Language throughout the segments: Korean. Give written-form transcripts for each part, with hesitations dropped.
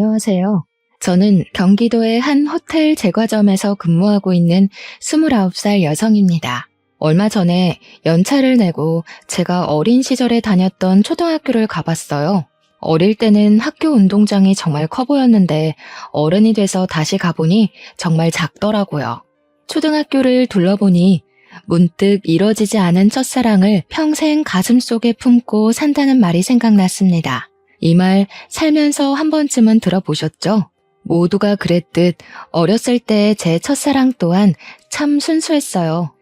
안녕하세요. 저는 경기도의 한 호텔 제과점에서 근무하고 있는 29살 여성입니다. 얼마 전에 연차를 내고 제가 어린 시절에 다녔던 초등학교를 가봤어요. 어릴 때는 학교 운동장이 정말 커 보였는데 어른이 돼서 다시 가보니 정말 작더라고요. 초등학교를 둘러보니 문득 이뤄지지 않은 첫사랑을 평생 가슴속에 품고 산다는 말이 생각났습니다. 이 말 살면서 한 번쯤은 들어보셨죠? 모두가 그랬듯 어렸을 때 제 첫사랑 또한 참 순수했어요.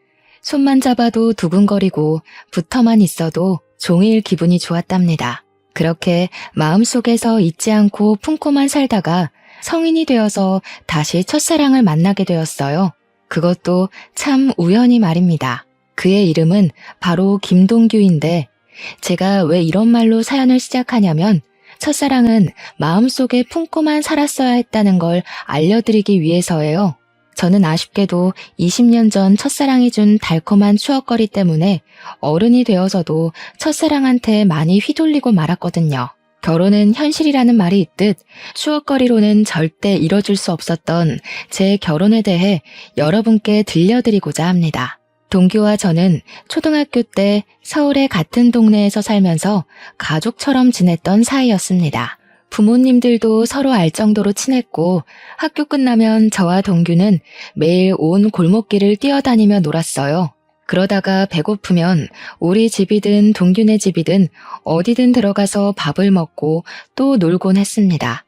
손만 잡아도 두근거리고 붙어만 있어도 종일 기분이 좋았답니다. 그렇게 마음속에서 잊지 않고 품고만 살다가 성인이 되어서 다시 첫사랑을 만나게 되었어요. 그것도 참 우연히 말입니다. 그의 이름은 바로 김동규인데 제가 왜 이런 말로 사연을 시작하냐면 첫사랑은 마음속에 품고만 살았어야 했다는 걸 알려드리기 위해서예요. 저는 아쉽게도 20년 전 첫사랑이 준 달콤한 추억거리 때문에 어른이 되어서도 첫사랑한테 많이 휘둘리고 말았거든요. 결혼은 현실이라는 말이 있듯 추억거리로는 절대 이뤄줄 수 없었던 제 결혼에 대해 여러분께 들려드리고자 합니다. 동규와 저는 초등학교 때 서울의 같은 동네에서 살면서 가족처럼 지냈던 사이였습니다. 부모님들도 서로 알 정도로 친했고 학교 끝나면 저와 동규는 매일 온 골목길을 뛰어다니며 놀았어요. 그러다가 배고프면 우리 집이든 동규네 집이든 어디든 들어가서 밥을 먹고 또 놀곤 했습니다.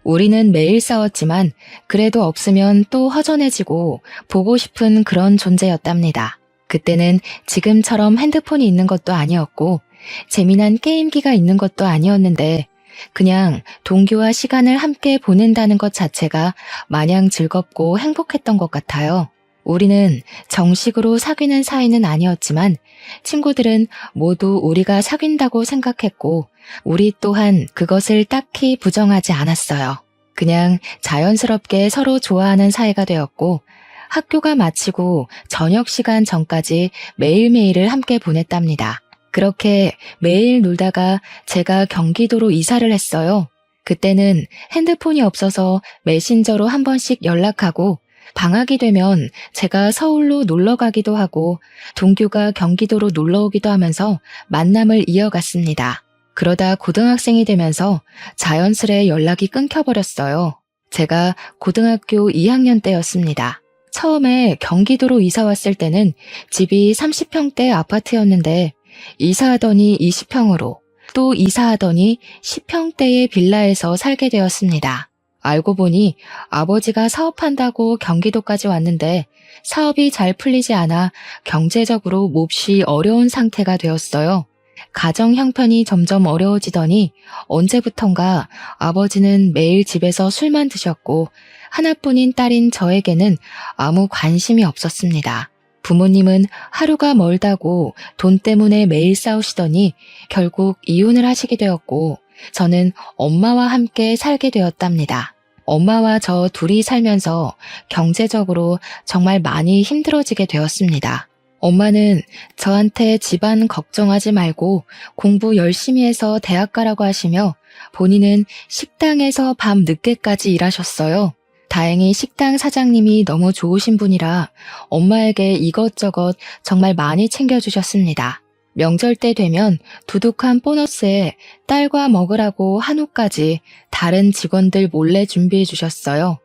우리는 매일 싸웠지만 그래도 없으면 또 허전해지고 보고 싶은 그런 존재였답니다. 그때는 지금처럼 핸드폰이 있는 것도 아니었고 재미난 게임기가 있는 것도 아니었는데 그냥 동규와 시간을 함께 보낸다는 것 자체가 마냥 즐겁고 행복했던 것 같아요. 우리는 정식으로 사귀는 사이는 아니었지만 친구들은 모두 우리가 사귄다고 생각했고 우리 또한 그것을 딱히 부정하지 않았어요. 그냥 자연스럽게 서로 좋아하는 사이가 되었고 학교가 마치고 저녁 시간 전까지 매일매일을 함께 보냈답니다. 그렇게 매일 놀다가 제가 경기도로 이사를 했어요. 그때는 핸드폰이 없어서 메신저로 한 번씩 연락하고 방학이 되면 제가 서울로 놀러 가기도 하고 동규가 경기도로 놀러 오기도 하면서 만남을 이어갔습니다. 그러다 고등학생이 되면서 자연스레 연락이 끊겨버렸어요. 제가 고등학교 2학년 때였습니다. 처음에 경기도로 이사 왔을 때는 집이 30평대 아파트였는데 이사하더니 20평으로 또 이사하더니 10평대의 빌라에서 살게 되었습니다. 알고 보니 아버지가 사업한다고 경기도까지 왔는데 사업이 잘 풀리지 않아 경제적으로 몹시 어려운 상태가 되었어요. 가정 형편이 점점 어려워지더니 언제부턴가 아버지는 매일 집에서 술만 드셨고 하나뿐인 딸인 저에게는 아무 관심이 없었습니다. 부모님은 하루가 멀다고 돈 때문에 매일 싸우시더니 결국 이혼을 하시게 되었고 저는 엄마와 함께 살게 되었답니다. 엄마와 저 둘이 살면서 경제적으로 정말 많이 힘들어지게 되었습니다. 엄마는 저한테 집안 걱정하지 말고 공부 열심히 해서 대학 가라고 하시며 본인은 식당에서 밤 늦게까지 일하셨어요. 다행히 식당 사장님이 너무 좋으신 분이라 엄마에게 이것저것 정말 많이 챙겨주셨습니다. 명절 때 되면 두둑한 보너스에 딸과 먹으라고 한우까지 다른 직원들 몰래 준비해 주셨어요.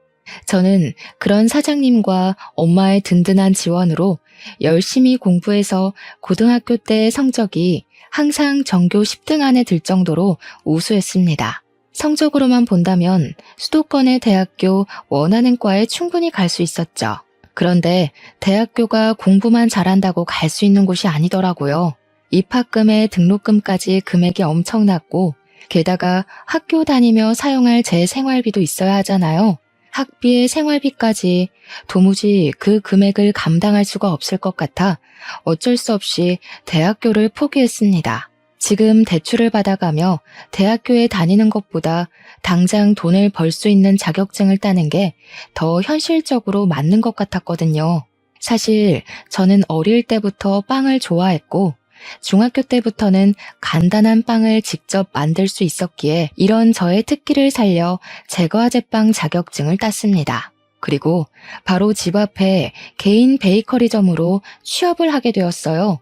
저는 그런 사장님과 엄마의 든든한 지원으로 열심히 공부해서 고등학교 때 성적이 항상 전교 10등 안에 들 정도로 우수했습니다. 성적으로만 본다면 수도권의 대학교 원하는 과에 충분히 갈 수 있었죠. 그런데 대학교가 공부만 잘한다고 갈 수 있는 곳이 아니더라고요. 입학금에 등록금까지 금액이 엄청났고 게다가 학교 다니며 사용할 제 생활비도 있어야 하잖아요. 학비에 생활비까지 도무지 그 금액을 감당할 수가 없을 것 같아 어쩔 수 없이 대학교를 포기했습니다. 지금 대출을 받아가며 대학교에 다니는 것보다 당장 돈을 벌 수 있는 자격증을 따는 게 더 현실적으로 맞는 것 같았거든요. 사실 저는 어릴 때부터 빵을 좋아했고 중학교 때부터는 간단한 빵을 직접 만들 수 있었기에 이런 저의 특기를 살려 제과제빵 자격증을 땄습니다. 그리고 바로 집 앞에 개인 베이커리점으로 취업을 하게 되었어요.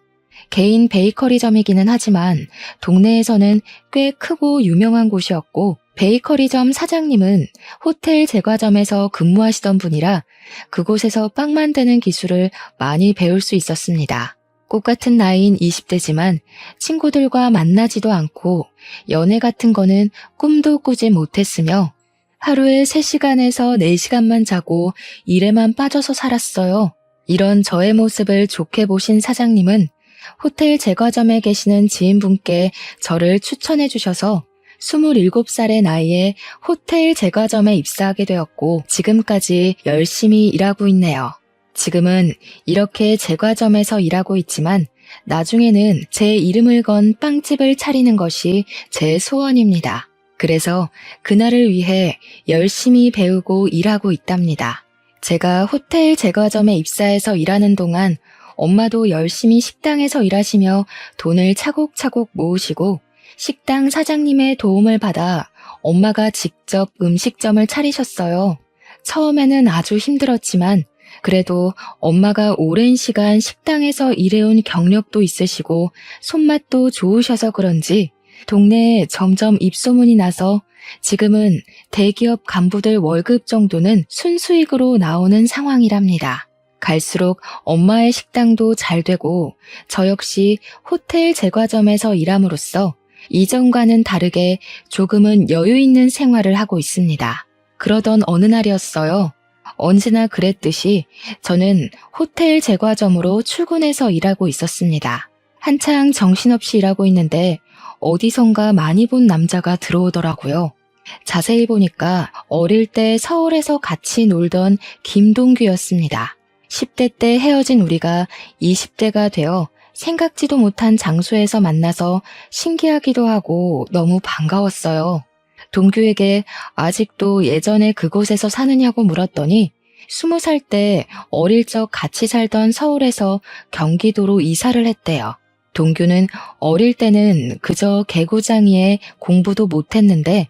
개인 베이커리점이기는 하지만 동네에서는 꽤 크고 유명한 곳이었고 베이커리점 사장님은 호텔 제과점에서 근무하시던 분이라 그곳에서 빵 만드는 기술을 많이 배울 수 있었습니다. 꽃 같은 나이인 20대지만 친구들과 만나지도 않고 연애 같은 거는 꿈도 꾸지 못했으며 하루에 3시간에서 4시간만 자고 일에만 빠져서 살았어요. 이런 저의 모습을 좋게 보신 사장님은 호텔 제과점에 계시는 지인분께 저를 추천해 주셔서 27살의 나이에 호텔 제과점에 입사하게 되었고 지금까지 열심히 일하고 있네요. 지금은 이렇게 제과점에서 일하고 있지만 나중에는 제 이름을 건 빵집을 차리는 것이 제 소원입니다. 그래서 그날을 위해 열심히 배우고 일하고 있답니다. 제가 호텔 제과점에 입사해서 일하는 동안 엄마도 열심히 식당에서 일하시며 돈을 차곡차곡 모으시고 식당 사장님의 도움을 받아 엄마가 직접 음식점을 차리셨어요. 처음에는 아주 힘들었지만 그래도 엄마가 오랜 시간 식당에서 일해온 경력도 있으시고 손맛도 좋으셔서 그런지 동네에 점점 입소문이 나서 지금은 대기업 간부들 월급 정도는 순수익으로 나오는 상황이랍니다. 갈수록 엄마의 식당도 잘 되고 저 역시 호텔 제과점에서 일함으로써 이전과는 다르게 조금은 여유 있는 생활을 하고 있습니다. 그러던 어느 날이었어요. 언제나 그랬듯이 저는 호텔 제과점으로 출근해서 일하고 있었습니다. 한창 정신없이 일하고 있는데 어디선가 많이 본 남자가 들어오더라고요. 자세히 보니까 어릴 때 서울에서 같이 놀던 김동규였습니다. 10대 때 헤어진 우리가 20대가 되어 생각지도 못한 장소에서 만나서 신기하기도 하고 너무 반가웠어요. 동규에게 아직도 예전에 그곳에서 사느냐고 물었더니 20살 때 어릴 적 같이 살던 서울에서 경기도로 이사를 했대요. 동규는 어릴 때는 그저 개구장이에 공부도 못했는데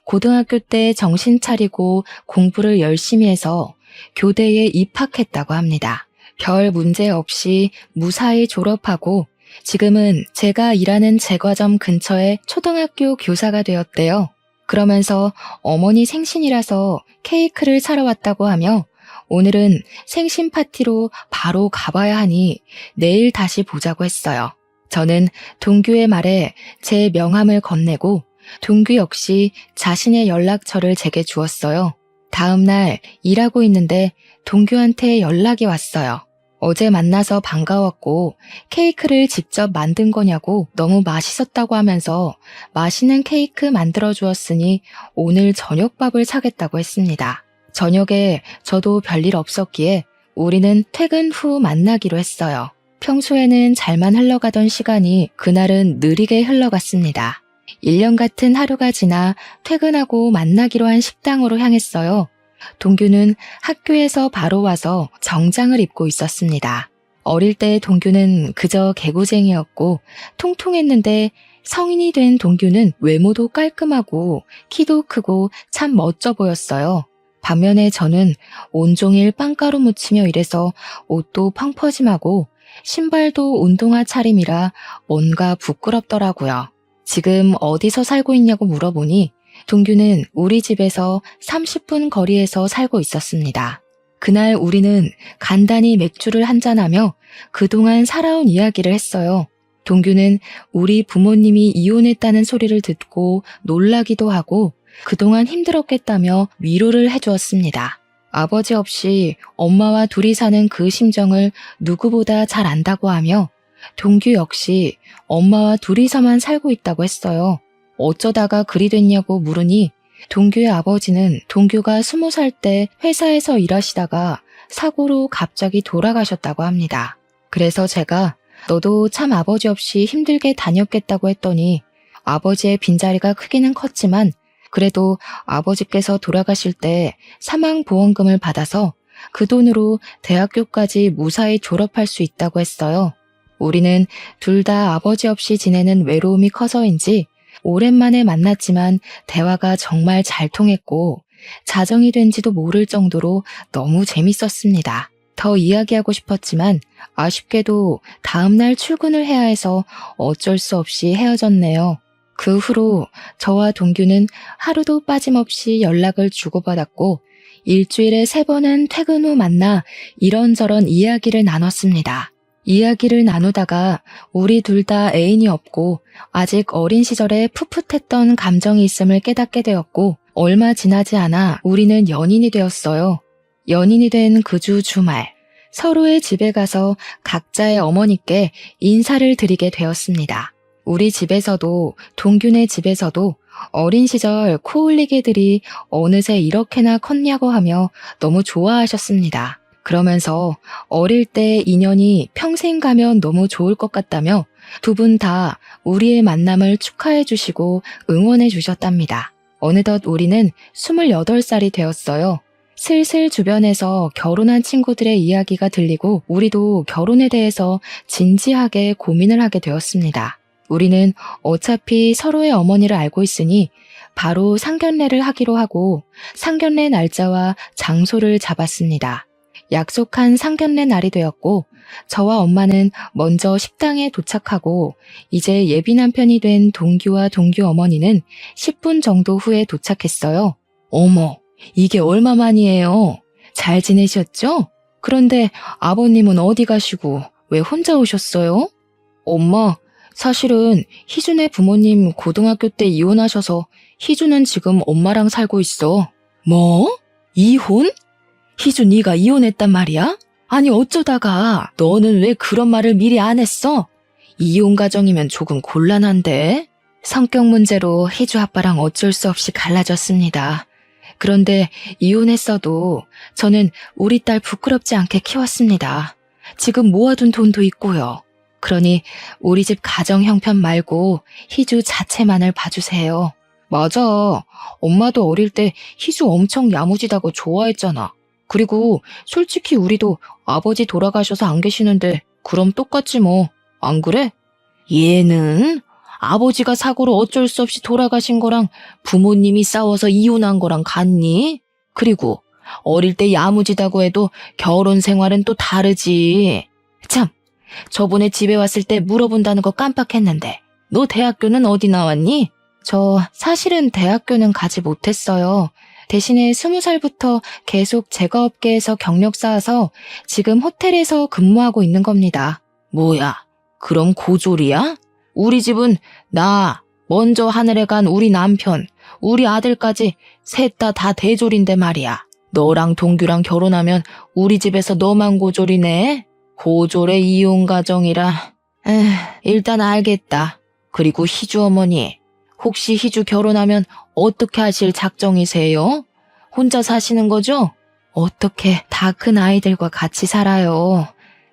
고등학교 때 정신 차리고 공부를 열심히 해서 교대에 입학했다고 합니다. 별 문제 없이 무사히 졸업하고 지금은 제가 일하는 제과점 근처에 초등학교 교사가 되었대요. 그러면서 어머니 생신이라서 케이크를 사러 왔다고 하며 오늘은 생신 파티로 바로 가봐야 하니 내일 다시 보자고 했어요. 저는 동규의 말에 제 명함을 건네고 동규 역시 자신의 연락처를 제게 주었어요. 다음 날 일하고 있는데 동규한테 연락이 왔어요. 어제 만나서 반가웠고 케이크를 직접 만든 거냐고 너무 맛있었다고 하면서 맛있는 케이크 만들어 주었으니 오늘 저녁밥을 사겠다고 했습니다. 저녁에 저도 별일 없었기에 우리는 퇴근 후 만나기로 했어요. 평소에는 잘만 흘러가던 시간이 그날은 느리게 흘러갔습니다. 1년 같은 하루가 지나 퇴근하고 만나기로 한 식당으로 향했어요. 동규는 학교에서 바로 와서 정장을 입고 있었습니다. 어릴 때 동규는 그저 개구쟁이였고 통통했는데 성인이 된 동규는 외모도 깔끔하고 키도 크고 참 멋져 보였어요. 반면에 저는 온종일 빵가루 묻히며 일해서 옷도 펑퍼짐하고 신발도 운동화 차림이라 뭔가 부끄럽더라고요. 지금 어디서 살고 있냐고 물어보니 동규는 우리 집에서 30분 거리에서 살고 있었습니다. 그날 우리는 간단히 맥주를 한잔하며 그동안 살아온 이야기를 했어요. 동규는 우리 부모님이 이혼했다는 소리를 듣고 놀라기도 하고 그동안 힘들었겠다며 위로를 해주었습니다. 아버지 없이 엄마와 둘이 사는 그 심정을 누구보다 잘 안다고 하며 동규 역시 엄마와 둘이서만 살고 있다고 했어요. 어쩌다가 그리 됐냐고 물으니 동규의 아버지는 동규가 20살 때 회사에서 일하시다가 사고로 갑자기 돌아가셨다고 합니다. 그래서 제가 너도 참 아버지 없이 힘들게 다녔겠다고 했더니 아버지의 빈자리가 크기는 컸지만 그래도 아버지께서 돌아가실 때 사망보험금을 받아서 그 돈으로 대학교까지 무사히 졸업할 수 있다고 했어요. 우리는 둘 다 아버지 없이 지내는 외로움이 커서인지 오랜만에 만났지만 대화가 정말 잘 통했고 자정이 된지도 모를 정도로 너무 재밌었습니다. 더 이야기하고 싶었지만 아쉽게도 다음날 출근을 해야 해서 어쩔 수 없이 헤어졌네요. 그 후로 저와 동규는 하루도 빠짐없이 연락을 주고받았고 일주일에 3번은 퇴근 후 만나 이런저런 이야기를 나눴습니다. 이야기를 나누다가 우리 둘 다 애인이 없고 아직 어린 시절에 풋풋했던 감정이 있음을 깨닫게 되었고 얼마 지나지 않아 우리는 연인이 되었어요. 연인이 된 그 주 주말 서로의 집에 가서 각자의 어머니께 인사를 드리게 되었습니다. 우리 집에서도 동규네 집에서도 어린 시절 코올리개들이 어느새 이렇게나 컸냐고 하며 너무 좋아하셨습니다. 그러면서 어릴 때 인연이 평생 가면 너무 좋을 것 같다며 두 분 다 우리의 만남을 축하해 주시고 응원해 주셨답니다. 어느덧 우리는 28살이 되었어요. 슬슬 주변에서 결혼한 친구들의 이야기가 들리고 우리도 결혼에 대해서 진지하게 고민을 하게 되었습니다. 우리는 어차피 서로의 어머니를 알고 있으니 바로 상견례를 하기로 하고 상견례 날짜와 장소를 잡았습니다. 약속한 상견례 날이 되었고 저와 엄마는 먼저 식당에 도착하고 이제 예비 남편이 된 동규와 동규 어머니는 10분 정도 후에 도착했어요. 어머, 이게 얼마만이에요? 잘 지내셨죠? 그런데 아버님은 어디 가시고 왜 혼자 오셨어요? 엄마, 사실은 희준의 부모님 고등학교 때 이혼하셔서 희준은 지금 엄마랑 살고 있어. 뭐? 이혼? 희준 네가 이혼했단 말이야? 아니 어쩌다가 너는 왜 그런 말을 미리 안 했어? 이혼 가정이면 조금 곤란한데? 성격 문제로 희주 아빠랑 어쩔 수 없이 갈라졌습니다. 그런데 이혼했어도 저는 우리 딸 부끄럽지 않게 키웠습니다. 지금 모아둔 돈도 있고요. 그러니 우리 집 가정 형편 말고 희주 자체만을 봐주세요. 맞아. 엄마도 어릴 때 희주 엄청 야무지다고 좋아했잖아. 그리고 솔직히 우리도 아버지 돌아가셔서 안 계시는데 그럼 똑같지 뭐. 안 그래? 얘는 아버지가 사고로 어쩔 수 없이 돌아가신 거랑 부모님이 싸워서 이혼한 거랑 같니? 그리고 어릴 때 야무지다고 해도 결혼 생활은 또 다르지. 참, 저번에 집에 왔을 때 물어본다는 거 깜빡했는데 너 대학교는 어디 나왔니? 저 사실은 대학교는 가지 못했어요. 대신에 20살부터 계속 제과업계에서 경력 쌓아서 지금 호텔에서 근무하고 있는 겁니다. 뭐야, 그럼 고졸이야? 우리 집은 나, 먼저 하늘에 간 우리 남편, 우리 아들까지 셋 다 대졸인데 말이야. 너랑 동규랑 결혼하면 우리 집에서 너만 고졸이네? 고졸의 이혼 가정이라. 일단 알겠다. 그리고 희주 어머니, 혹시 희주 결혼하면 어떻게 하실 작정이세요? 혼자 사시는 거죠? 어떻게 다 큰 아이들과 같이 살아요.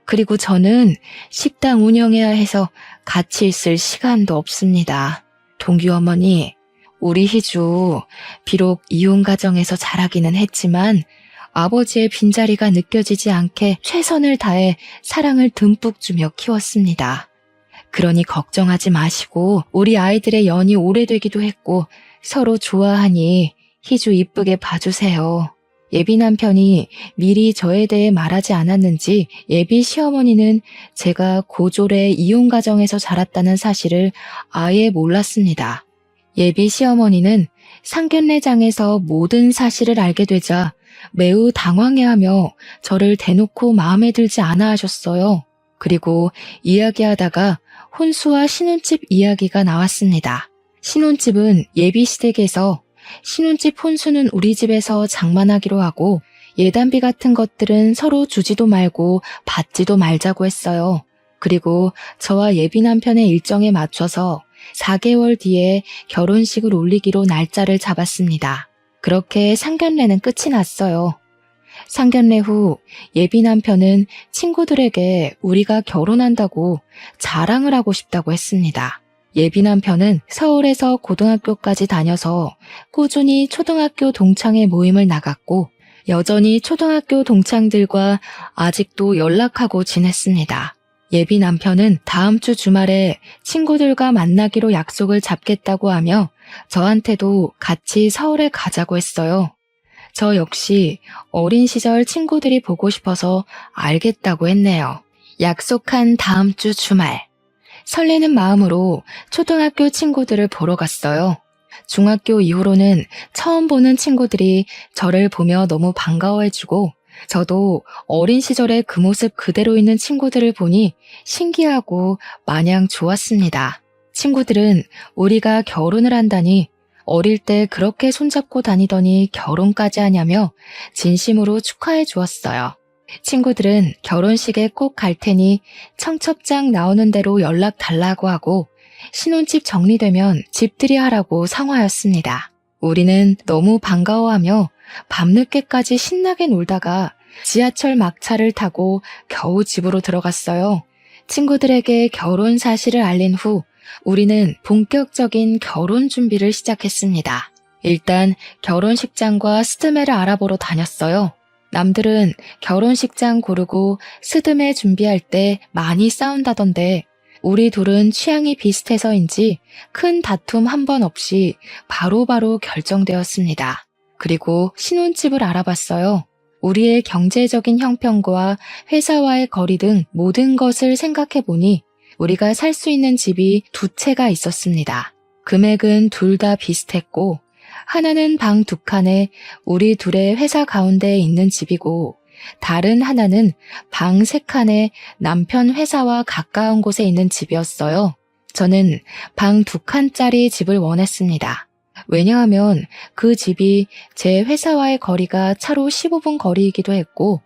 그리고 저는 식당 운영해야 해서 같이 있을 시간도 없습니다. 동규 어머니, 우리 희주 비록 이혼 가정에서 자라기는 했지만 아버지의 빈자리가 느껴지지 않게 최선을 다해 사랑을 듬뿍 주며 키웠습니다. 그러니 걱정하지 마시고 우리 아이들의 연이 오래되기도 했고 서로 좋아하니 희주 이쁘게 봐주세요. 예비 남편이 미리 저에 대해 말하지 않았는지 예비 시어머니는 제가 고졸의 이혼 가정에서 자랐다는 사실을 아예 몰랐습니다. 예비 시어머니는 상견례장에서 모든 사실을 알게 되자 매우 당황해하며 저를 대놓고 마음에 들지 않아 하셨어요. 그리고 이야기하다가 혼수와 신혼집 이야기가 나왔습니다. 신혼집은 예비 시댁에서 신혼집 혼수는 우리 집에서 장만하기로 하고 예단비 같은 것들은 서로 주지도 말고 받지도 말자고 했어요. 그리고 저와 예비 남편의 일정에 맞춰서 4개월 뒤에 결혼식을 올리기로 날짜를 잡았습니다. 그렇게 상견례는 끝이 났어요. 상견례 후 예비 남편은 친구들에게 우리가 결혼한다고 자랑을 하고 싶다고 했습니다. 예비 남편은 서울에서 고등학교까지 다녀서 꾸준히 초등학교 동창회 모임을 나갔고 여전히 초등학교 동창들과 아직도 연락하고 지냈습니다. 예비 남편은 다음 주 주말에 친구들과 만나기로 약속을 잡겠다고 하며 저한테도 같이 서울에 가자고 했어요. 저 역시 어린 시절 친구들이 보고 싶어서 알겠다고 했네요. 약속한 다음 주 주말. 설레는 마음으로 초등학교 친구들을 보러 갔어요. 중학교 이후로는 처음 보는 친구들이 저를 보며 너무 반가워해주고 저도 어린 시절의 그 모습 그대로 있는 친구들을 보니 신기하고 마냥 좋았습니다. 친구들은 우리가 결혼을 한다니 어릴 때 그렇게 손잡고 다니더니 결혼까지 하냐며 진심으로 축하해 주었어요. 친구들은 결혼식에 꼭 갈 테니 청첩장 나오는 대로 연락 달라고 하고 신혼집 정리되면 집들이 하라고 상화였습니다. 우리는 너무 반가워하며 밤늦게까지 신나게 놀다가 지하철 막차를 타고 겨우 집으로 들어갔어요. 친구들에게 결혼 사실을 알린 후 우리는 본격적인 결혼 준비를 시작했습니다. 일단 결혼식장과 스드메를 알아보러 다녔어요. 남들은 결혼식장 고르고 스드메 준비할 때 많이 싸운다던데 우리 둘은 취향이 비슷해서인지 큰 다툼 한 번 없이 바로바로 결정되었습니다. 그리고 신혼집을 알아봤어요. 우리의 경제적인 형편과 회사와의 거리 등 모든 것을 생각해보니 우리가 살 수 있는 집이 두 채가 있었습니다. 금액은 둘 다 비슷했고 하나는 방 2칸에 우리 둘의 회사 가운데에 있는 집이고 다른 하나는 방 3칸에 남편 회사와 가까운 곳에 있는 집이었어요. 저는 방 2칸짜리 집을 원했습니다. 왜냐하면 그 집이 제 회사와의 거리가 차로 15분 거리이기도 했고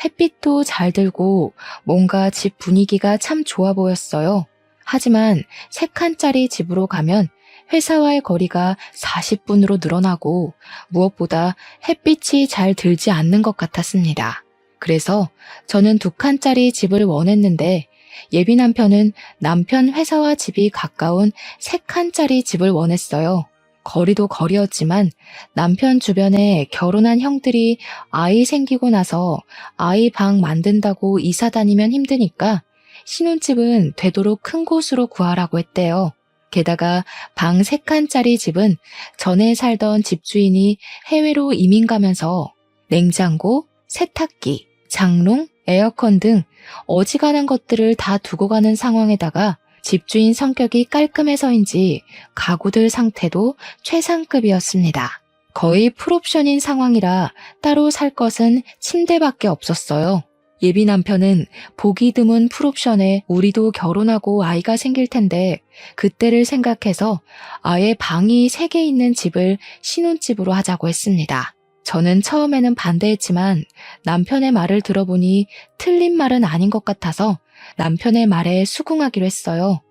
햇빛도 잘 들고 뭔가 집 분위기가 참 좋아 보였어요. 하지만 3칸짜리 집으로 가면 회사와의 거리가 40분으로 늘어나고 무엇보다 햇빛이 잘 들지 않는 것 같았습니다. 그래서 저는 2칸짜리 집을 원했는데 예비 남편은 남편 회사와 집이 가까운 3칸짜리 집을 원했어요. 거리도 거리였지만 남편 주변에 결혼한 형들이 아이 생기고 나서 아이 방 만든다고 이사 다니면 힘드니까 신혼집은 되도록 큰 곳으로 구하라고 했대요. 게다가 방 3칸짜리 집은 전에 살던 집주인이 해외로 이민 가면서 냉장고, 세탁기, 장롱, 에어컨 등 어지간한 것들을 다 두고 가는 상황에다가 집주인 성격이 깔끔해서인지 가구들 상태도 최상급이었습니다. 거의 풀옵션인 상황이라 따로 살 것은 침대밖에 없었어요. 예비 남편은 보기 드문 풀옵션에 우리도 결혼하고 아이가 생길 텐데 그때를 생각해서 아예 방이 3개 있는 집을 신혼집으로 하자고 했습니다. 저는 처음에는 반대했지만 남편의 말을 들어보니 틀린 말은 아닌 것 같아서 남편의 말에 수긍하기로 했어요.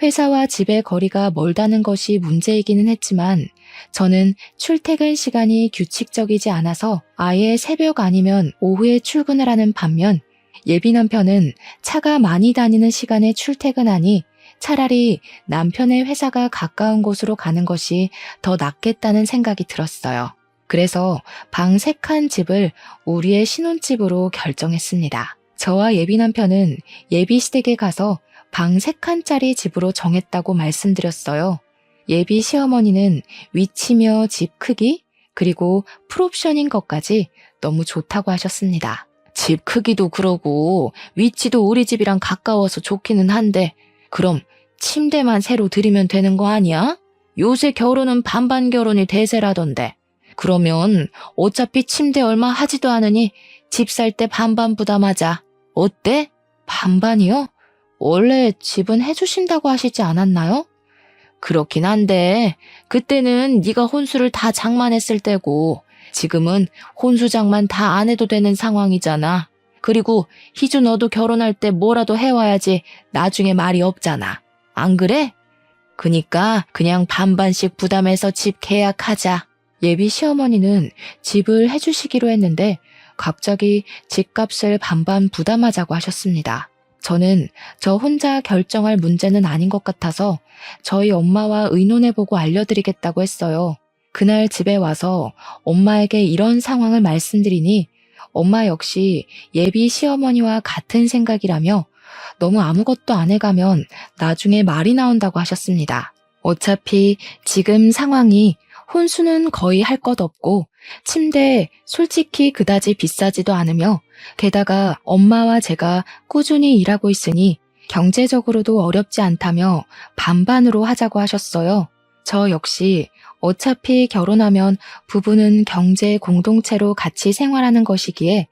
회사와 집의 거리가 멀다는 것이 문제이기는 했지만 저는 출퇴근 시간이 규칙적이지 않아서 아예 새벽 아니면 오후에 출근을 하는 반면 예비 남편은 차가 많이 다니는 시간에 출퇴근하니 차라리 남편의 회사가 가까운 곳으로 가는 것이 더 낫겠다는 생각이 들었어요. 그래서 방 3칸 집을 우리의 신혼집으로 결정했습니다. 저와 예비 남편은 예비 시댁에 가서 방 3칸짜리 집으로 정했다고 말씀드렸어요. 예비 시어머니는 위치며 집 크기 그리고 풀옵션인 것까지 너무 좋다고 하셨습니다. 집 크기도 그러고 위치도 우리 집이랑 가까워서 좋기는 한데 그럼 침대만 새로 들이면 되는 거 아니야? 요새 결혼은 반반 결혼이 대세라던데. 그러면 어차피 침대 얼마 하지도 않으니 집 살 때 반반 부담하자. 어때? 반반이요? 원래 집은 해주신다고 하시지 않았나요? 그렇긴 한데 그때는 네가 혼수를 다 장만했을 때고 지금은 혼수장만 다 안 해도 되는 상황이잖아. 그리고 희주 너도 결혼할 때 뭐라도 해와야지 나중에 말이 없잖아. 안 그래? 그니까 그냥 반반씩 부담해서 집 계약하자. 예비 시어머니는 집을 해주시기로 했는데 갑자기 집값을 반반 부담하자고 하셨습니다. 저는 저 혼자 결정할 문제는 아닌 것 같아서 저희 엄마와 의논해보고 알려드리겠다고 했어요. 그날 집에 와서 엄마에게 이런 상황을 말씀드리니 엄마 역시 예비 시어머니와 같은 생각이라며 너무 아무것도 안 해가면 나중에 말이 나온다고 하셨습니다. 어차피 지금 상황이 혼수는 거의 할 것 없고 침대 솔직히 그다지 비싸지도 않으며 게다가 엄마와 제가 꾸준히 일하고 있으니 경제적으로도 어렵지 않다며 반반으로 하자고 하셨어요. 저 역시 어차피 결혼하면 부부는 경제 공동체로 같이 생활하는 것이기에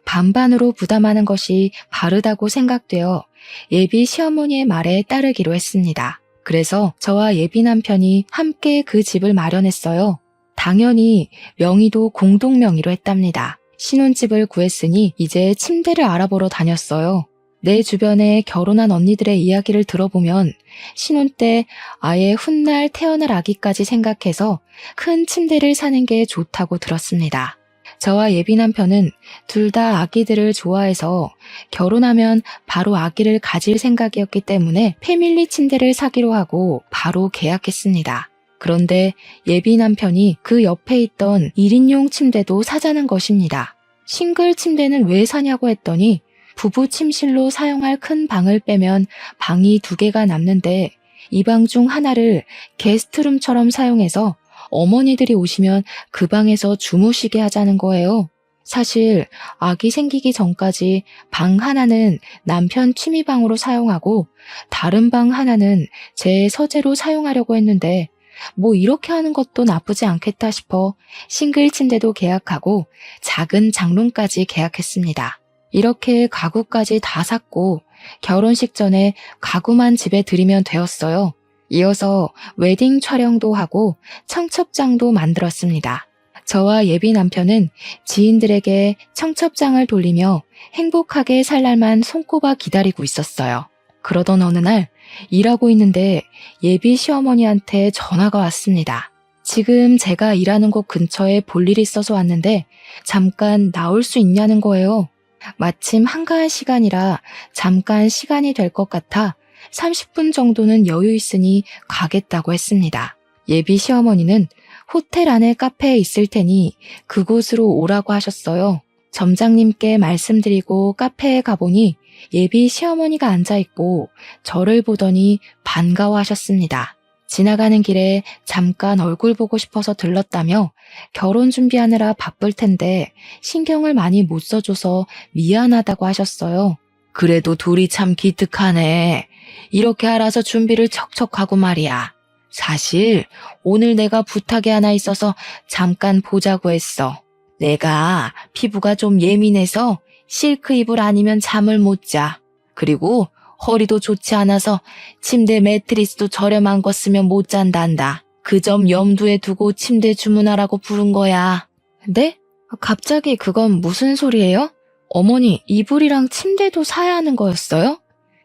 반반으로 부담하는 것이 바르다고 생각되어 예비 시어머니의 말에 따르기로 했습니다. 그래서 저와 예비 남편이 함께 그 집을 마련했어요. 당연히 명의도 공동 명의로 했답니다. 신혼집을 구했으니 이제 침대를 알아보러 다녔어요. 내 주변에 결혼한 언니들의 이야기를 들어보면 신혼 때 아예 훗날 태어날 아기까지 생각해서 큰 침대를 사는 게 좋다고 들었습니다. 저와 예비 남편은 둘 다 아기들을 좋아해서 결혼하면 바로 아기를 가질 생각이었기 때문에 패밀리 침대를 사기로 하고 바로 계약했습니다. 그런데 예비 남편이 그 옆에 있던 1인용 침대도 사자는 것입니다. 싱글 침대는 왜 사냐고 했더니 부부 침실로 사용할 큰 방을 빼면 방이 2개가 남는데 이 방 중 하나를 게스트룸처럼 사용해서 어머니들이 오시면 그 방에서 주무시게 하자는 거예요. 사실 아기 생기기 전까지 방 하나는 남편 취미방으로 사용하고 다른 방 하나는 제 서재로 사용하려고 했는데 뭐 이렇게 하는 것도 나쁘지 않겠다 싶어 싱글 침대도 계약하고 작은 장롱까지 계약했습니다. 이렇게 가구까지 다 샀고 결혼식 전에 가구만 집에 들이면 되었어요. 이어서 웨딩 촬영도 하고 청첩장도 만들었습니다. 저와 예비 남편은 지인들에게 청첩장을 돌리며 행복하게 살 날만 손꼽아 기다리고 있었어요. 그러던 어느 날 일하고 있는데 예비 시어머니한테 전화가 왔습니다. 지금 제가 일하는 곳 근처에 볼 일이 있어서 왔는데 잠깐 나올 수 있냐는 거예요. 마침 한가한 시간이라 잠깐 시간이 될 것 같아 30분 정도는 여유 있으니 가겠다고 했습니다. 예비 시어머니는 호텔 안에 카페에 있을 테니 그곳으로 오라고 하셨어요. 점장님께 말씀드리고 카페에 가보니 예비 시어머니가 앉아있고 저를 보더니 반가워하셨습니다. 지나가는 길에 잠깐 얼굴 보고 싶어서 들렀다며 결혼 준비하느라 바쁠 텐데 신경을 많이 못 써줘서 미안하다고 하셨어요. 그래도 둘이 참 기특하네. 이렇게 알아서 준비를 척척하고 말이야. 사실 오늘 내가 부탁이 하나 있어서 잠깐 보자고 했어. 내가 피부가 좀 예민해서 실크 이불 아니면 잠을 못 자. 그리고 허리도 좋지 않아서 침대 매트리스도 저렴한 거 쓰면 못 잔단다. 그 점 염두에 두고 침대 주문하라고 부른 거야. 네? 갑자기 그건 무슨 소리예요? 어머니, 이불이랑 침대도 사야 하는 거였어요?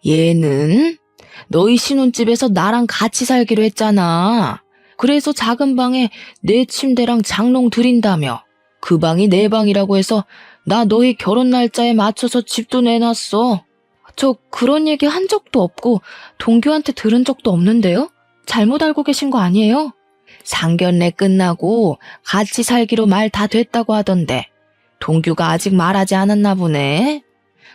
얘는 너희 신혼집에서 나랑 같이 살기로 했잖아. 그래서 작은 방에 내 침대랑 장롱 드린다며. 그 방이 내 방이라고 해서 나 너희 결혼 날짜에 맞춰서 집도 내놨어. 저 그런 얘기 한 적도 없고 동규한테 들은 적도 없는데요? 잘못 알고 계신 거 아니에요? 상견례 끝나고 같이 살기로 말 다 됐다고 하던데 동규가 아직 말하지 않았나 보네.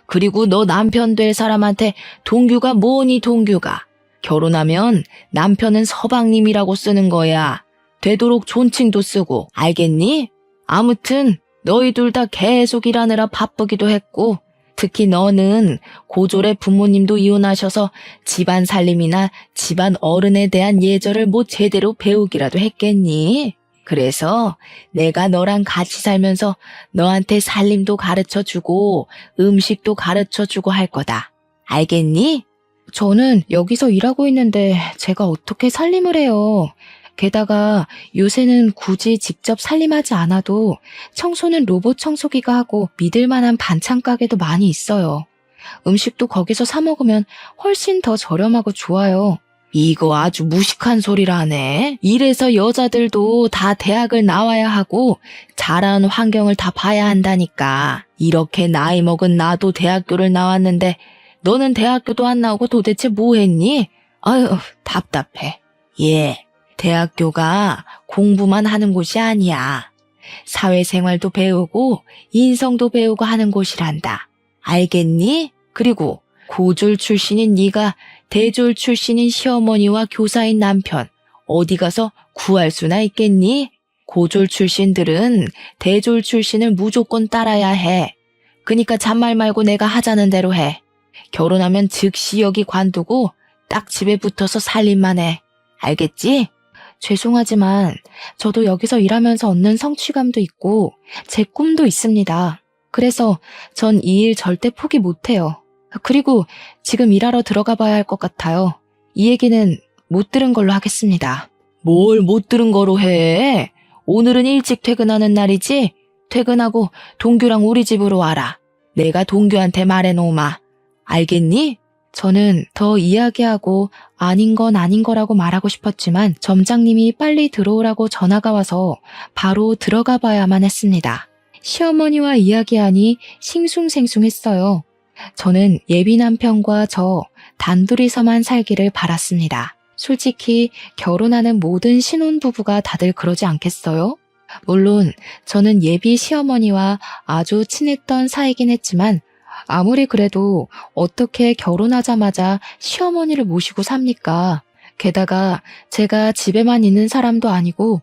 그리고 너 남편 될 사람한테 동규가 뭐니 동규가. 결혼하면 남편은 서방님이라고 쓰는 거야. 되도록 존칭도 쓰고 알겠니? 아무튼 너희 둘 다 계속 일하느라 바쁘기도 했고 특히 너는 고졸의 부모님도 이혼하셔서 집안 살림이나 집안 어른에 대한 예절을 뭐 제대로 배우기라도 했겠니? 그래서 내가 너랑 같이 살면서 너한테 살림도 가르쳐주고 음식도 가르쳐주고 할 거다. 알겠니? 저는 여기서 일하고 있는데 제가 어떻게 살림을 해요. 게다가 요새는 굳이 직접 살림하지 않아도 청소는 로봇 청소기가 하고 믿을 만한 반찬 가게도 많이 있어요. 음식도 거기서 사 먹으면 훨씬 더 저렴하고 좋아요. 이거 아주 무식한 소리를 하네. 이래서 여자들도 다 대학을 나와야 하고 자라는 환경을 다 봐야 한다니까. 이렇게 나이 먹은 나도 대학교를 나왔는데 너는 대학교도 안 나오고 도대체 뭐 했니? 아유, 답답해. 예. 대학교가 공부만 하는 곳이 아니야. 사회생활도 배우고 인성도 배우고 하는 곳이란다. 알겠니? 그리고 고졸 출신인 네가 대졸 출신인 시어머니와 교사인 남편 어디 가서 구할 수나 있겠니? 고졸 출신들은 대졸 출신을 무조건 따라야 해. 그니까 잔말 말고 내가 하자는 대로 해. 결혼하면 즉시 여기 관두고 딱 집에 붙어서 살림만 해. 알겠지? 죄송하지만 저도 여기서 일하면서 얻는 성취감도 있고 제 꿈도 있습니다. 그래서 전 이 일 절대 포기 못해요. 그리고 지금 일하러 들어가 봐야 할 것 같아요. 이 얘기는 못 들은 걸로 하겠습니다. 뭘 못 들은 거로 해? 오늘은 일찍 퇴근하는 날이지? 퇴근하고 동규랑 우리 집으로 와라. 내가 동규한테 말해놓으마. 알겠니? 저는 더 이야기하고 아닌 건 아닌 거라고 말하고 싶었지만 점장님이 빨리 들어오라고 전화가 와서 바로 들어가 봐야만 했습니다. 시어머니와 이야기하니 싱숭생숭했어요. 저는 예비 남편과 저 단둘이서만 살기를 바랐습니다. 솔직히 결혼하는 모든 신혼부부가 다들 그러지 않겠어요? 물론 저는 예비 시어머니와 아주 친했던 사이긴 했지만 아무리 그래도 어떻게 결혼하자마자 시어머니를 모시고 삽니까? 게다가 제가 집에만 있는 사람도 아니고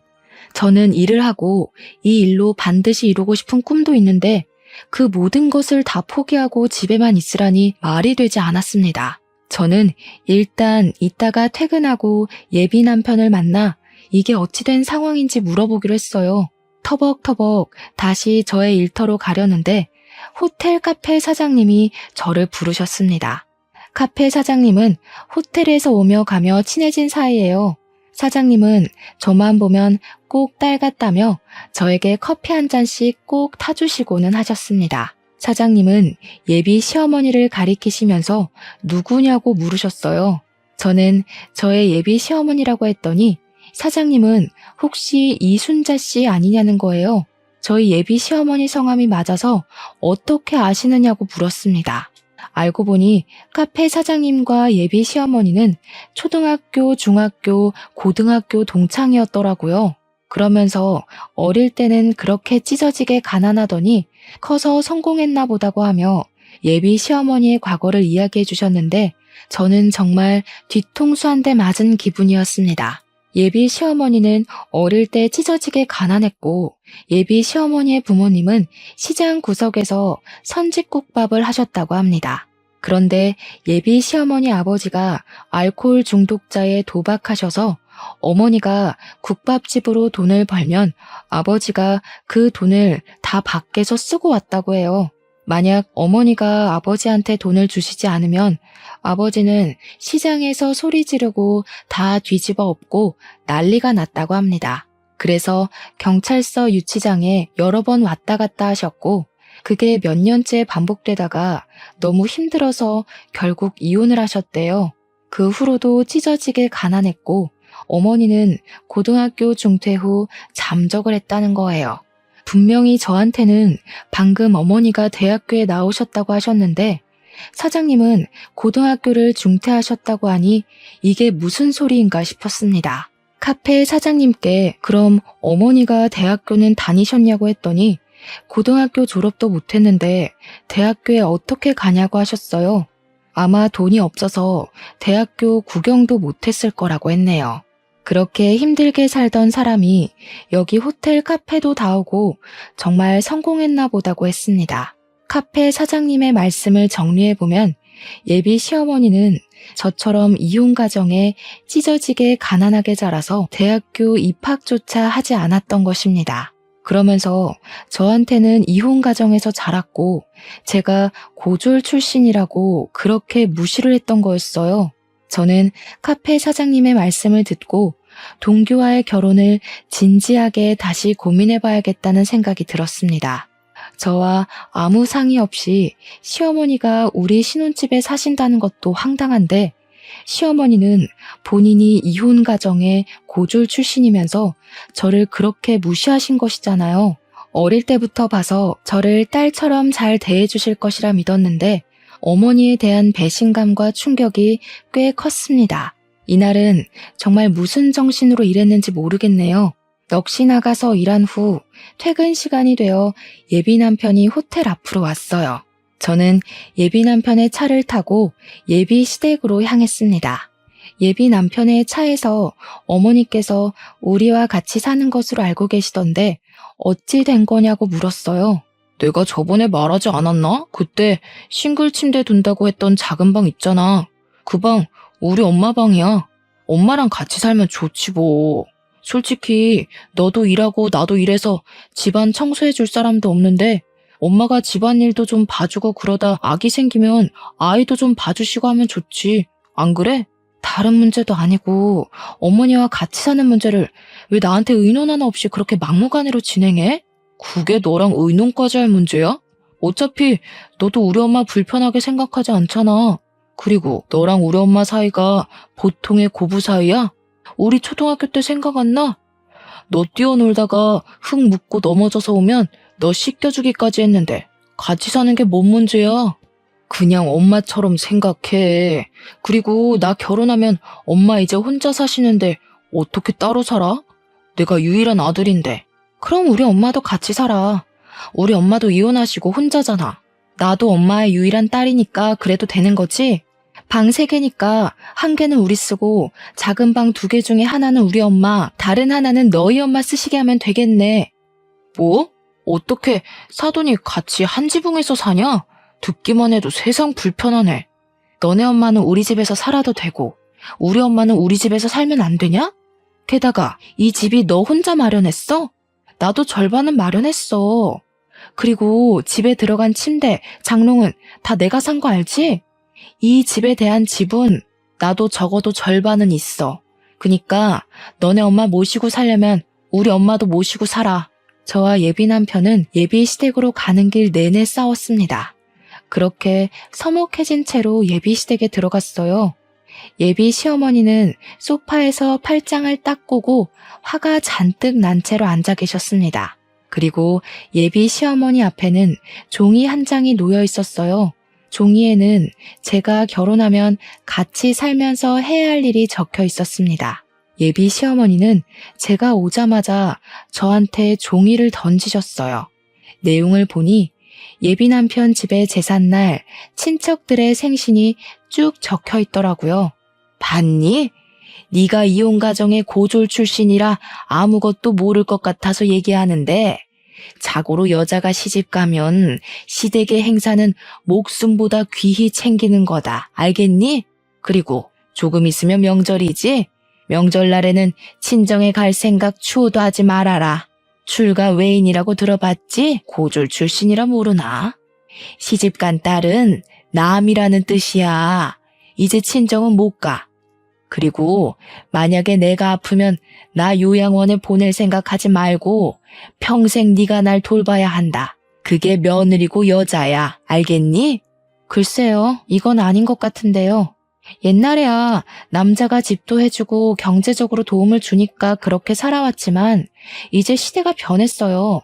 저는 일을 하고 이 일로 반드시 이루고 싶은 꿈도 있는데 그 모든 것을 다 포기하고 집에만 있으라니 말이 되지 않았습니다. 저는 일단 이따가 퇴근하고 예비 남편을 만나 이게 어찌 된 상황인지 물어보기로 했어요. 터벅터벅 다시 저의 일터로 가려는데 호텔 카페 사장님이 저를 부르셨습니다. 카페 사장님은 호텔에서 오며 가며 친해진 사이예요. 사장님은 저만 보면 꼭 딸 같다며 저에게 커피 한 잔씩 꼭 타주시고는 하셨습니다. 사장님은 예비 시어머니를 가리키시면서 누구냐고 물으셨어요. 저는 저의 예비 시어머니라고 했더니 사장님은 혹시 이순자 씨 아니냐는 거예요. 저희 예비 시어머니 성함이 맞아서 어떻게 아시느냐고 물었습니다. 알고 보니 카페 사장님과 예비 시어머니는 초등학교, 중학교, 고등학교 동창이었더라고요. 그러면서 어릴 때는 그렇게 찢어지게 가난하더니 커서 성공했나 보다고 하며 예비 시어머니의 과거를 이야기해 주셨는데 저는 정말 뒤통수 한 대 맞은 기분이었습니다. 예비 시어머니는 어릴 때 찢어지게 가난했고 예비 시어머니의 부모님은 시장 구석에서 선짓국밥을 하셨다고 합니다. 그런데 예비 시어머니 아버지가 알코올 중독자에 도박하셔서 어머니가 국밥집으로 돈을 벌면 아버지가 그 돈을 다 밖에서 쓰고 왔다고 해요. 만약 어머니가 아버지한테 돈을 주시지 않으면 아버지는 시장에서 소리 지르고 다 뒤집어 엎고 난리가 났다고 합니다. 그래서 경찰서 유치장에 여러 번 왔다 갔다 하셨고 그게 몇 년째 반복되다가 너무 힘들어서 결국 이혼을 하셨대요. 그 후로도 찢어지게 가난했고 어머니는 고등학교 중퇴 후 잠적을 했다는 거예요. 분명히 저한테는 방금 어머니가 대학교에 나오셨다고 하셨는데 사장님은 고등학교를 중퇴하셨다고 하니 이게 무슨 소리인가 싶었습니다. 카페 사장님께 그럼 어머니가 대학교는 다니셨냐고 했더니 고등학교 졸업도 못했는데 대학교에 어떻게 가냐고 하셨어요. 아마 돈이 없어서 대학교 구경도 못했을 거라고 했네요. 그렇게 힘들게 살던 사람이 여기 호텔 카페도 다오고 정말 성공했나 보다고 했습니다. 카페 사장님의 말씀을 정리해보면 예비 시어머니는 저처럼 이혼 가정에 찢어지게 가난하게 자라서 대학교 입학조차 하지 않았던 것입니다. 그러면서 저한테는 이혼 가정에서 자랐고 제가 고졸 출신이라고 그렇게 무시를 했던 거였어요. 저는 카페 사장님의 말씀을 듣고 동규와의 결혼을 진지하게 다시 고민해봐야겠다는 생각이 들었습니다. 저와 아무 상의 없이 시어머니가 우리 신혼집에 사신다는 것도 황당한데 시어머니는 본인이 이혼 가정의 고졸 출신이면서 저를 그렇게 무시하신 것이잖아요. 어릴 때부터 봐서 저를 딸처럼 잘 대해주실 것이라 믿었는데 어머니에 대한 배신감과 충격이 꽤 컸습니다. 이날은 정말 무슨 정신으로 일했는지 모르겠네요. 넋이 나가서 일한 후 퇴근 시간이 되어 예비 남편이 호텔 앞으로 왔어요. 저는 예비 남편의 차를 타고 예비 시댁으로 향했습니다. 예비 남편의 차에서 어머니께서 우리와 같이 사는 것으로 알고 계시던데 어찌 된 거냐고 물었어요. 내가 저번에 말하지 않았나? 그때 싱글 침대 둔다고 했던 작은 방 있잖아. 그 방 우리 엄마 방이야. 엄마랑 같이 살면 좋지 뭐. 솔직히 너도 일하고 나도 일해서 집안 청소해 줄 사람도 없는데 엄마가 집안일도 좀 봐주고 그러다 아기 생기면 아이도 좀 봐주시고 하면 좋지. 안 그래? 다른 문제도 아니고 어머니와 같이 사는 문제를 왜 나한테 의논 하나 없이 그렇게 막무가내로 진행해? 그게 너랑 의논까지 할 문제야? 어차피 너도 우리 엄마 불편하게 생각하지 않잖아. 그리고 너랑 우리 엄마 사이가 보통의 고부 사이야? 우리 초등학교 때 생각 안 나? 너 뛰어놀다가 흙 묻고 넘어져서 오면 너 씻겨주기까지 했는데 같이 사는 게 뭔 문제야? 그냥 엄마처럼 생각해. 그리고 나 결혼하면 엄마 이제 혼자 사시는데 어떻게 따로 살아? 내가 유일한 아들인데. 그럼 우리 엄마도 같이 살아. 우리 엄마도 이혼하시고 혼자잖아. 나도 엄마의 유일한 딸이니까 그래도 되는 거지? 방 3개니까 한 개는 우리 쓰고 작은 방 2개 중에 하나는 우리 엄마, 다른 하나는 너희 엄마 쓰시게 하면 되겠네. 뭐? 어떻게 사돈이 같이 한 지붕에서 사냐? 듣기만 해도 세상 불편하네. 너네 엄마는 우리 집에서 살아도 되고 우리 엄마는 우리 집에서 살면 안 되냐? 게다가 이 집이 너 혼자 마련했어? 나도 절반은 마련했어. 그리고 집에 들어간 침대, 장롱은 다 내가 산 거 알지? 이 집에 대한 지분 나도 적어도 절반은 있어. 그니까 너네 엄마 모시고 살려면 우리 엄마도 모시고 살아. 저와 예비 남편은 예비 시댁으로 가는 길 내내 싸웠습니다. 그렇게 서먹해진 채로 예비 시댁에 들어갔어요. 예비 시어머니는 소파에서 팔짱을 딱 꼬고 화가 잔뜩 난 채로 앉아 계셨습니다. 그리고 예비 시어머니 앞에는 종이 한 장이 놓여 있었어요. 종이에는 제가 결혼하면 같이 살면서 해야 할 일이 적혀 있었습니다. 예비 시어머니는 제가 오자마자 저한테 종이를 던지셨어요. 내용을 보니 예비 남편 집의 제삿날 친척들의 생신이 쭉 적혀 있더라고요. 봤니? 네가 이혼 가정의 고졸 출신이라 아무것도 모를 것 같아서 얘기하는데 자고로 여자가 시집 가면 시댁의 행사는 목숨보다 귀히 챙기는 거다. 알겠니? 그리고 조금 있으면 명절이지? 명절날에는 친정에 갈 생각 추호도 하지 말아라. 출가 외인이라고 들어봤지? 고졸 출신이라 모르나? 시집간 딸은 남이라는 뜻이야. 이제 친정은 못 가. 그리고 만약에 내가 아프면 나 요양원에 보낼 생각하지 말고 평생 네가 날 돌봐야 한다. 그게 며느리고 여자야. 알겠니? 글쎄요, 이건 아닌 것 같은데요. 옛날에야 남자가 집도 해주고 경제적으로 도움을 주니까 그렇게 살아왔지만 이제 시대가 변했어요.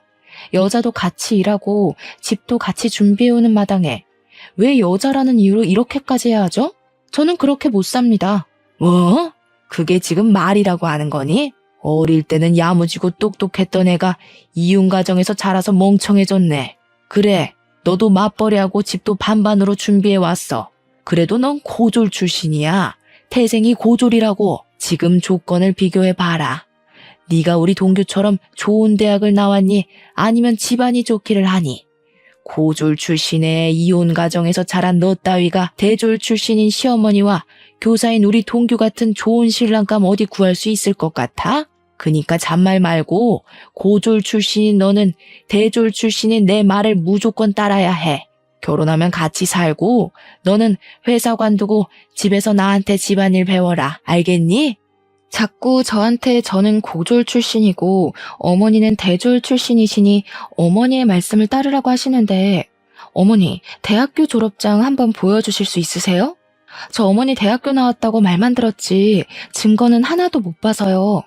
여자도 같이 일하고 집도 같이 준비해오는 마당에 왜 여자라는 이유로 이렇게까지 해야 하죠? 저는 그렇게 못 삽니다. 뭐? 그게 지금 말이라고 하는 거니? 어릴 때는 야무지고 똑똑했던 애가 이혼 가정에서 자라서 멍청해졌네. 그래, 너도 맞벌이하고 집도 반반으로 준비해왔어. 그래도 넌 고졸 출신이야. 태생이 고졸이라고. 지금 조건을 비교해봐라. 네가 우리 동규처럼 좋은 대학을 나왔니? 아니면 집안이 좋기를 하니? 고졸 출신의 이혼 가정에서 자란 너 따위가 대졸 출신인 시어머니와 교사인 우리 동규 같은 좋은 신랑감 어디 구할 수 있을 것 같아? 그니까 잔말 말고 고졸 출신인 너는 대졸 출신인 내 말을 무조건 따라야 해. 결혼하면 같이 살고 너는 회사 관두고 집에서 나한테 집안일 배워라. 알겠니? 자꾸 저한테 저는 고졸 출신이고 어머니는 대졸 출신이시니 어머니의 말씀을 따르라고 하시는데 어머니, 대학교 졸업장 한번 보여주실 수 있으세요? 저 어머니 대학교 나왔다고 말만 들었지 증거는 하나도 못 봐서요.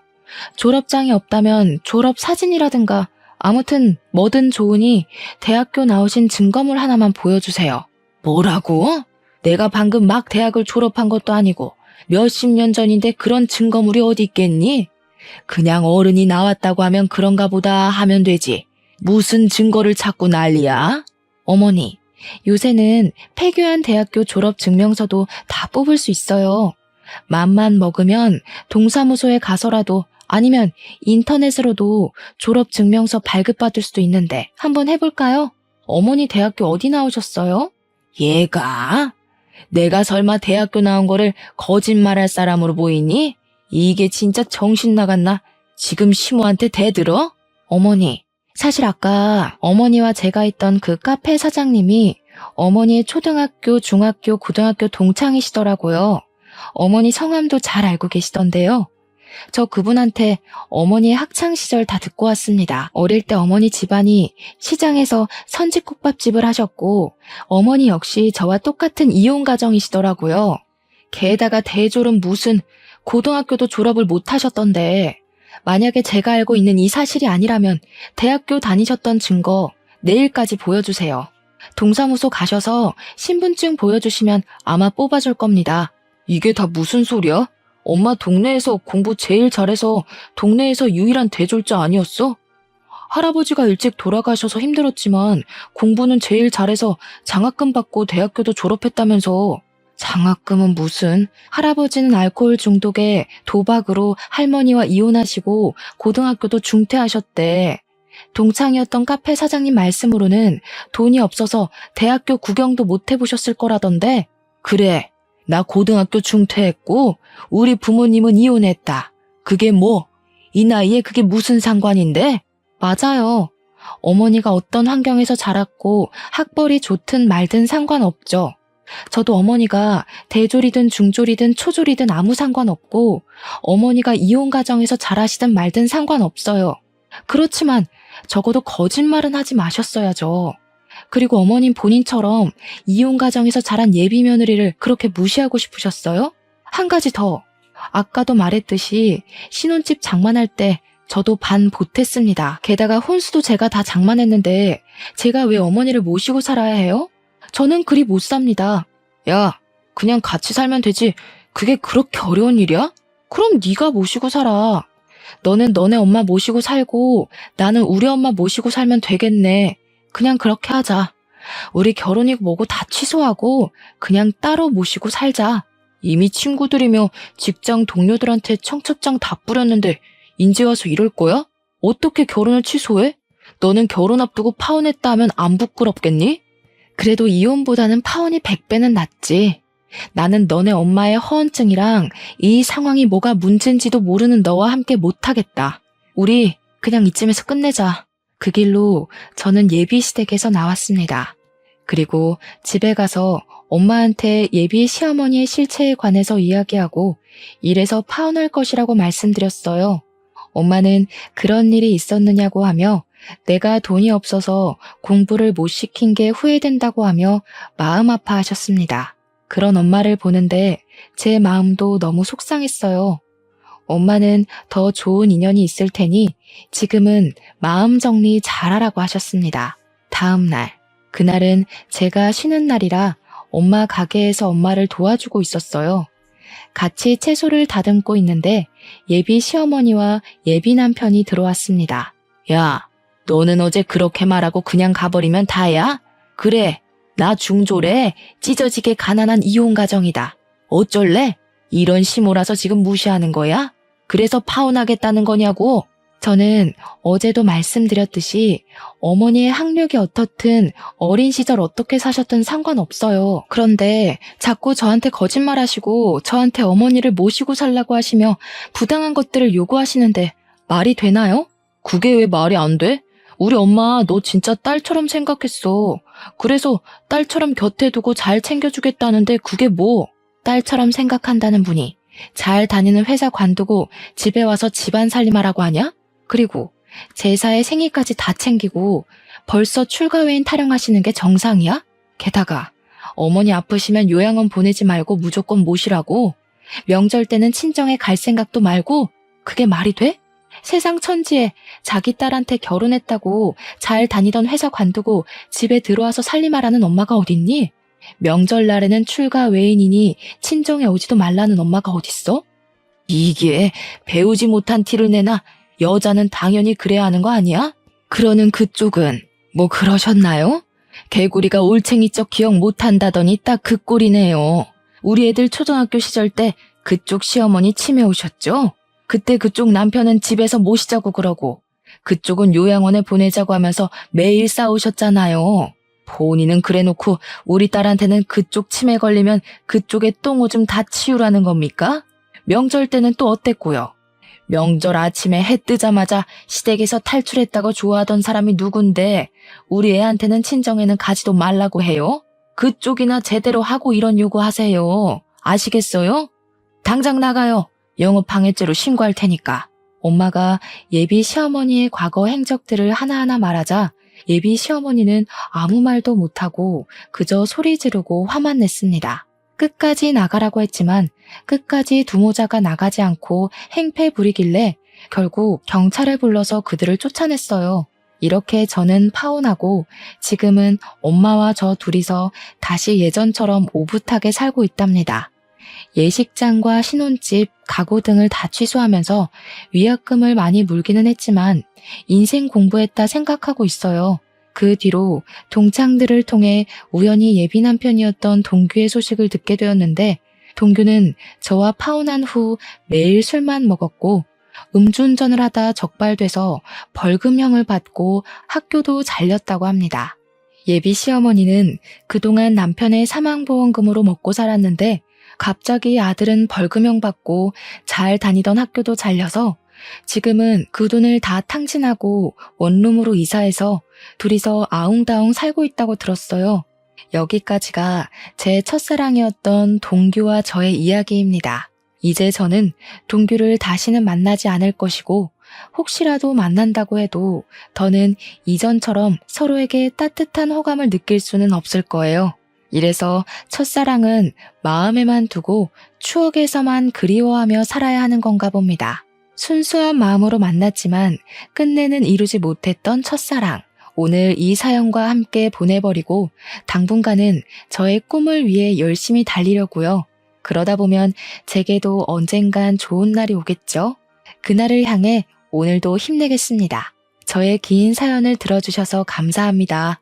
졸업장이 없다면 졸업 사진이라든가 아무튼 뭐든 좋으니 대학교 나오신 증거물 하나만 보여주세요. 뭐라고? 내가 방금 막 대학을 졸업한 것도 아니고 몇십 년 전인데 그런 증거물이 어디 있겠니? 그냥 어른이 나왔다고 하면 그런가 보다 하면 되지. 무슨 증거를 찾고 난리야? 어머니, 요새는 폐교한 대학교 졸업 증명서도 다 뽑을 수 있어요. 맘만 먹으면 동사무소에 가서라도 아니면 인터넷으로도 졸업 증명서 발급받을 수도 있는데 한번 해볼까요? 어머니 대학교 어디 나오셨어요? 얘가? 내가 설마 대학교 나온 거를 거짓말할 사람으로 보이니? 이게 진짜 정신 나갔나? 지금 시모한테 대들어? 어머니, 사실 아까 어머니와 제가 있던 그 카페 사장님이 어머니의 초등학교, 중학교, 고등학교 동창이시더라고요. 어머니 성함도 잘 알고 계시던데요. 저 그분한테 어머니의 학창시절 다 듣고 왔습니다. 어릴 때 어머니 집안이 시장에서 선지국밥집을 하셨고 어머니 역시 저와 똑같은 이혼가정이시더라고요. 게다가 대졸은 무슨 고등학교도 졸업을 못 하셨던데 만약에 제가 알고 있는 이 사실이 아니라면 대학교 다니셨던 증거 내일까지 보여주세요. 동사무소 가셔서 신분증 보여주시면 아마 뽑아줄 겁니다. 이게 다 무슨 소리야? 엄마 동네에서 공부 제일 잘해서 동네에서 유일한 대졸자 아니었어? 할아버지가 일찍 돌아가셔서 힘들었지만 공부는 제일 잘해서 장학금 받고 대학교도 졸업했다면서. 장학금은 무슨? 할아버지는 알코올 중독에 도박으로 할머니와 이혼하시고 고등학교도 중퇴하셨대. 동창이었던 카페 사장님 말씀으로는 돈이 없어서 대학교 구경도 못 해보셨을 거라던데. 그래, 나 고등학교 중퇴했고 우리 부모님은 이혼했다. 그게 뭐? 이 나이에 그게 무슨 상관인데? 맞아요. 어머니가 어떤 환경에서 자랐고 학벌이 좋든 말든 상관없죠. 저도 어머니가 대졸이든 중졸이든 초졸이든 아무 상관없고 어머니가 이혼 가정에서 자라시든 말든 상관없어요. 그렇지만 적어도 거짓말은 하지 마셨어야죠. 그리고 어머님 본인처럼 이혼 가정에서 자란 예비 며느리를 그렇게 무시하고 싶으셨어요? 한 가지 더. 아까도 말했듯이 신혼집 장만할 때 저도 반 보탰습니다. 게다가 혼수도 제가 다 장만했는데 제가 왜 어머니를 모시고 살아야 해요? 저는 그리 못 삽니다. 야, 그냥 같이 살면 되지. 그게 그렇게 어려운 일이야? 그럼 네가 모시고 살아. 너는 너네 엄마 모시고 살고 나는 우리 엄마 모시고 살면 되겠네. 그냥 그렇게 하자. 우리 결혼이고 뭐고 다 취소하고 그냥 따로 모시고 살자. 이미 친구들이며 직장 동료들한테 청첩장 다 뿌렸는데 인제 와서 이럴 거야? 어떻게 결혼을 취소해? 너는 결혼 앞두고 파혼했다 하면 안 부끄럽겠니? 그래도 이혼보다는 파혼이 100배는 낫지. 나는 너네 엄마의 허언증이랑 이 상황이 뭐가 문제인지도 모르는 너와 함께 못하겠다. 우리 그냥 이쯤에서 끝내자. 그 길로 저는 예비시댁에서 나왔습니다. 그리고 집에 가서 엄마한테 예비 시어머니의 실체에 관해서 이야기하고 이래서 파혼할 것이라고 말씀드렸어요. 엄마는 그런 일이 있었느냐고 하며 내가 돈이 없어서 공부를 못 시킨 게 후회된다고 하며 마음 아파하셨습니다. 그런 엄마를 보는데 제 마음도 너무 속상했어요. 엄마는 더 좋은 인연이 있을 테니 지금은 마음 정리 잘하라고 하셨습니다. 다음 날, 그날은 제가 쉬는 날이라 엄마 가게에서 엄마를 도와주고 있었어요. 같이 채소를 다듬고 있는데 예비 시어머니와 예비 남편이 들어왔습니다. 야, 너는 어제 그렇게 말하고 그냥 가버리면 다야? 그래, 나 중졸에 찢어지게 가난한 이혼 가정이다. 어쩔래? 이런 시모라서 지금 무시하는 거야? 그래서 파혼하겠다는 거냐고? 저는 어제도 말씀드렸듯이 어머니의 학력이 어떻든 어린 시절 어떻게 사셨든 상관없어요. 그런데 자꾸 저한테 거짓말하시고 저한테 어머니를 모시고 살라고 하시며 부당한 것들을 요구하시는데 말이 되나요? 그게 왜 말이 안 돼? 우리 엄마 너 진짜 딸처럼 생각했어. 그래서 딸처럼 곁에 두고 잘 챙겨주겠다는데 그게 뭐? 딸처럼 생각한다는 분이 잘 다니는 회사 관두고 집에 와서 집안 살림하라고 하냐? 그리고 제사에 생일까지 다 챙기고 벌써 출가회인 타령하시는 게 정상이야? 게다가 어머니 아프시면 요양원 보내지 말고 무조건 모시라고? 명절 때는 친정에 갈 생각도 말고? 그게 말이 돼? 세상 천지에 자기 딸한테 결혼했다고 잘 다니던 회사 관두고 집에 들어와서 살림하라는 엄마가 어딨니? 명절날에는 출가 외인이니 친정에 오지도 말라는 엄마가 어딨어? 이게 배우지 못한 티를 내나 여자는 당연히 그래야 하는 거 아니야? 그러는 그쪽은 뭐 그러셨나요? 개구리가 올챙이적 기억 못한다더니 딱 그 꼴이네요. 우리 애들 초등학교 시절 때 그쪽 시어머니 치매 오셨죠? 그때 그쪽 남편은 집에서 모시자고 그러고 그쪽은 요양원에 보내자고 하면서 매일 싸우셨잖아요. 본인은 그래놓고 우리 딸한테는 그쪽 치매 걸리면 그쪽에 똥오줌 다 치우라는 겁니까? 명절 때는 또 어땠고요? 명절 아침에 해 뜨자마자 시댁에서 탈출했다고 좋아하던 사람이 누군데 우리 애한테는 친정에는 가지도 말라고 해요? 그쪽이나 제대로 하고 이런 요구하세요. 아시겠어요? 당장 나가요. 영업방해죄로 신고할 테니까. 엄마가 예비 시어머니의 과거 행적들을 하나하나 말하자 예비 시어머니는 아무 말도 못하고 그저 소리 지르고 화만 냈습니다. 끝까지 나가라고 했지만 끝까지 두모자가 나가지 않고 행패 부리길래 결국 경찰을 불러서 그들을 쫓아냈어요. 이렇게 저는 파혼하고 지금은 엄마와 저 둘이서 다시 예전처럼 오붓하게 살고 있답니다. 예식장과 신혼집, 가구 등을 다 취소하면서 위약금을 많이 물기는 했지만 인생 공부했다 생각하고 있어요. 그 뒤로 동창들을 통해 우연히 예비 남편이었던 동규의 소식을 듣게 되었는데 동규는 저와 파혼한 후 매일 술만 먹었고 음주운전을 하다 적발돼서 벌금형을 받고 학교도 잘렸다고 합니다. 예비 시어머니는 그동안 남편의 사망보험금으로 먹고 살았는데 갑자기 아들은 벌금형 받고 잘 다니던 학교도 잘려서 지금은 그 돈을 다 탕진하고 원룸으로 이사해서 둘이서 아웅다웅 살고 있다고 들었어요. 여기까지가 제 첫사랑이었던 동규와 저의 이야기입니다. 이제 저는 동규를 다시는 만나지 않을 것이고 혹시라도 만난다고 해도 더는 이전처럼 서로에게 따뜻한 호감을 느낄 수는 없을 거예요. 이래서 첫사랑은 마음에만 두고 추억에서만 그리워하며 살아야 하는 건가 봅니다. 순수한 마음으로 만났지만 끝내는 이루지 못했던 첫사랑. 오늘 이 사연과 함께 보내버리고 당분간은 저의 꿈을 위해 열심히 달리려고요. 그러다 보면 제게도 언젠간 좋은 날이 오겠죠? 그날을 향해 오늘도 힘내겠습니다. 저의 긴 사연을 들어주셔서 감사합니다.